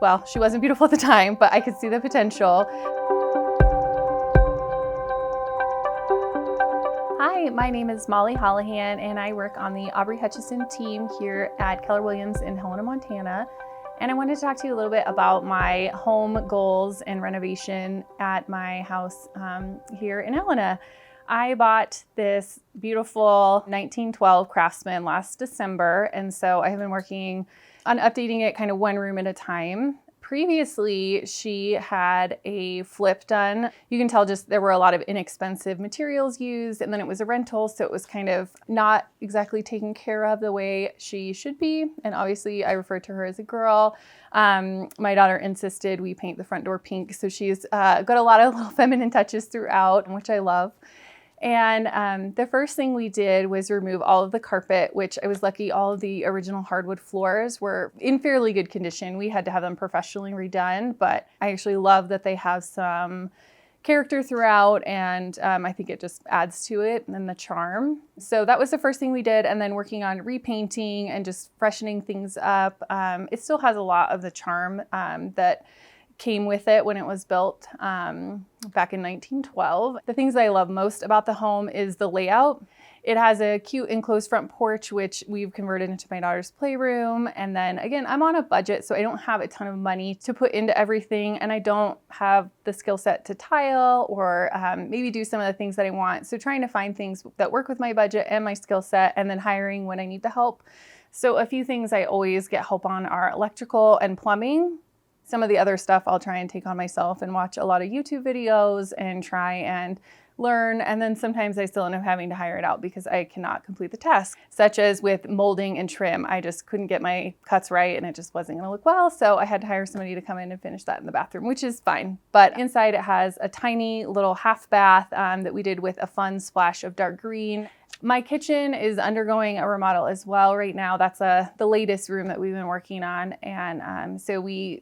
Well, she wasn't beautiful at the time, but I could see the potential. Hi, my name is Molly Holahan, and I work on the Aubrey Hutchison team here at Keller Williams in Helena, Montana. And I wanted to talk to you a little bit about my home goals and renovation at my house here in Helena. I bought this beautiful 1912 Craftsman last December, and so I have been working on updating it kind of one room at a time. Previously, she had a flip done. You can tell just there were a lot of inexpensive materials used, and then it was a rental, so it was kind of not exactly taken care of the way she should be. And obviously, I refer to her as a girl. My daughter insisted we paint the front door pink, so she's got a lot of little feminine touches throughout, which I love. And the first thing we did was remove all of the carpet, which I was lucky all of the original hardwood floors were in fairly good condition. We had to have them professionally redone, but I actually love that they have some character throughout, and I think it just adds to it and the charm. So that was the first thing we did, and then working on repainting and just freshening things up. It still has a lot of the charm that came with it when it was built back in 1912. The things that I love most about the home is the layout. It has a cute enclosed front porch, which we've converted into my daughter's playroom. And then again, I'm on a budget, so I don't have a ton of money to put into everything. And I don't have the skill set to tile or maybe do some of the things that I want. So trying to find things that work with my budget and my skill set, and then hiring when I need the help. So a few things I always get help on are electrical and plumbing. Some of the other stuff I'll try and take on myself and watch a lot of YouTube videos and try and learn. And then sometimes I still end up having to hire it out because I cannot complete the task, such as with molding and trim. I just couldn't get my cuts right and it just wasn't going to look well. So I had to hire somebody to come in and finish that in the bathroom, which is fine. But inside it has a tiny little half bath that we did with a fun splash of dark green. My kitchen is undergoing a remodel as well right now. That's the latest room that we've been working on. And so we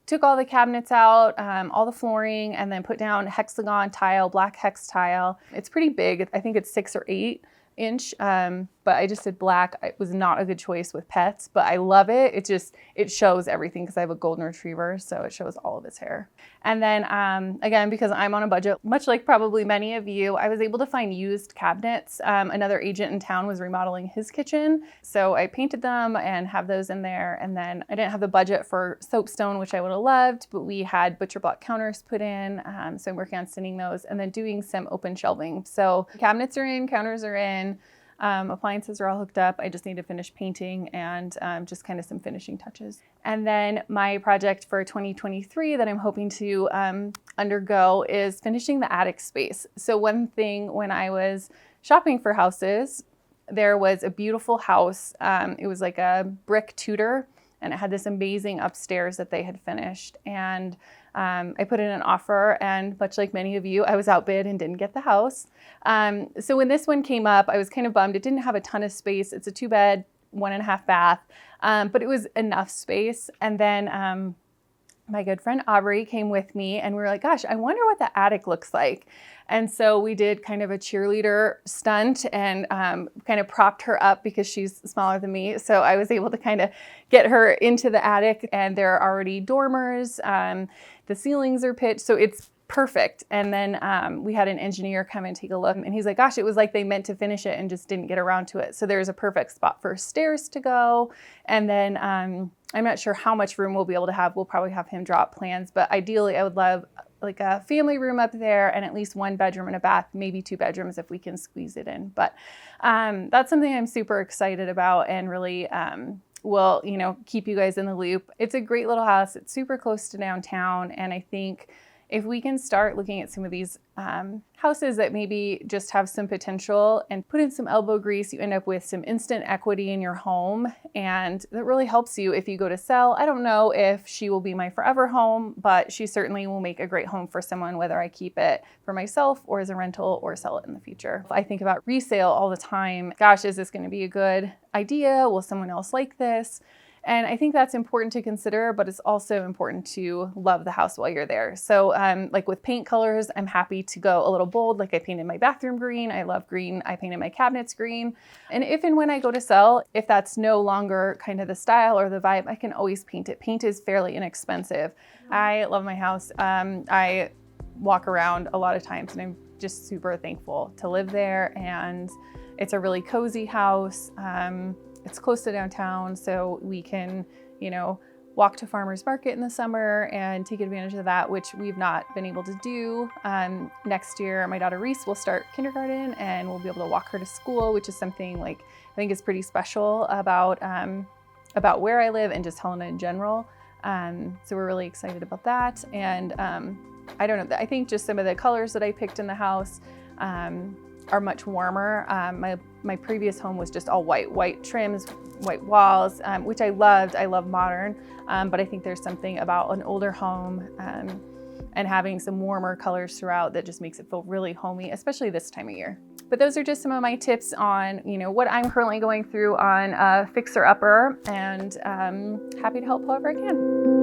took all the cabinets out, all the flooring, and then put down hexagon tile, black hex tile. It's pretty big. I think it's 6 or 8 inch, but I just did black. It was not a good choice with pets, but I love it. It shows everything because I have a golden retriever, so it shows all of his hair. And then again, because I'm on a budget, much like probably many of you, I was able to find used cabinets. Another agent in town was remodeling his kitchen, so I painted them and have those in there. And then I didn't have the budget for soapstone, which I would have loved, but we had butcher block counters put in, so I'm working on sending those and then doing some open shelving. So cabinets are in, counters are in. Appliances are all hooked up. I just need to finish painting and just kind of some finishing touches. And then my project for 2023 that I'm hoping to undergo is finishing the attic space. So one thing when I was shopping for houses, there was a beautiful house. It was like a brick Tudor, and it had this amazing upstairs that they had finished. And I put in an offer, and much like many of you, I was outbid and didn't get the house. So when this one came up, I was kind of bummed. It didn't have a ton of space. It's a 2-bed, 1.5 bath, but it was enough space. And then my good friend Aubrey came with me, and we were like, gosh, I wonder what the attic looks like. And so we did kind of a cheerleader stunt and kind of propped her up because she's smaller than me. So I was able to kind of get her into the attic, and there are already dormers. The ceilings are pitched, so it's perfect. And then we had an engineer come and take a look, and he's like, gosh, it was like they meant to finish it and just didn't get around to it. So there's a perfect spot for stairs to go. And then I'm not sure how much room we'll be able to have. We'll probably have him draw up plans, but ideally I would love like a family room up there and at least 1 bedroom and a bath, maybe 2 bedrooms if we can squeeze it in. But that's something I'm super excited about and really will, keep you guys in the loop. It's a great little house. It's super close to downtown. And I think if we can start looking at some of these houses that maybe just have some potential and put in some elbow grease, you end up with some instant equity in your home. And that really helps you if you go to sell. I don't know if she will be my forever home, but she certainly will make a great home for someone, whether I keep it for myself or as a rental or sell it in the future. I think about resale all the time. Gosh, is this going to be a good idea? Will someone else like this? And I think that's important to consider, but it's also important to love the house while you're there. So like with paint colors, I'm happy to go a little bold. Like I painted my bathroom green. I love green. I painted my cabinets green. And if and when I go to sell, if that's no longer kind of the style or the vibe, I can always paint it. Paint is fairly inexpensive. I love my house. I walk around a lot of times and I'm just super thankful to live there. And it's a really cozy house. It's close to downtown, so we can, walk to farmers market in the summer and take advantage of that, which we've not been able to do. Next year, my daughter Reese will start kindergarten and we'll be able to walk her to school, which is something I think is pretty special about where I live and just Helena in general. So we're really excited about that. And I don't know, I think just some of the colors that I picked in the house are much warmer. My previous home was just all white trims, white walls, which I loved. I love modern, but I think there's something about an older home and having some warmer colors throughout that just makes it feel really homey, especially this time of year. But those are just some of my tips on, what I'm currently going through on Fixer Upper, and happy to help however I can.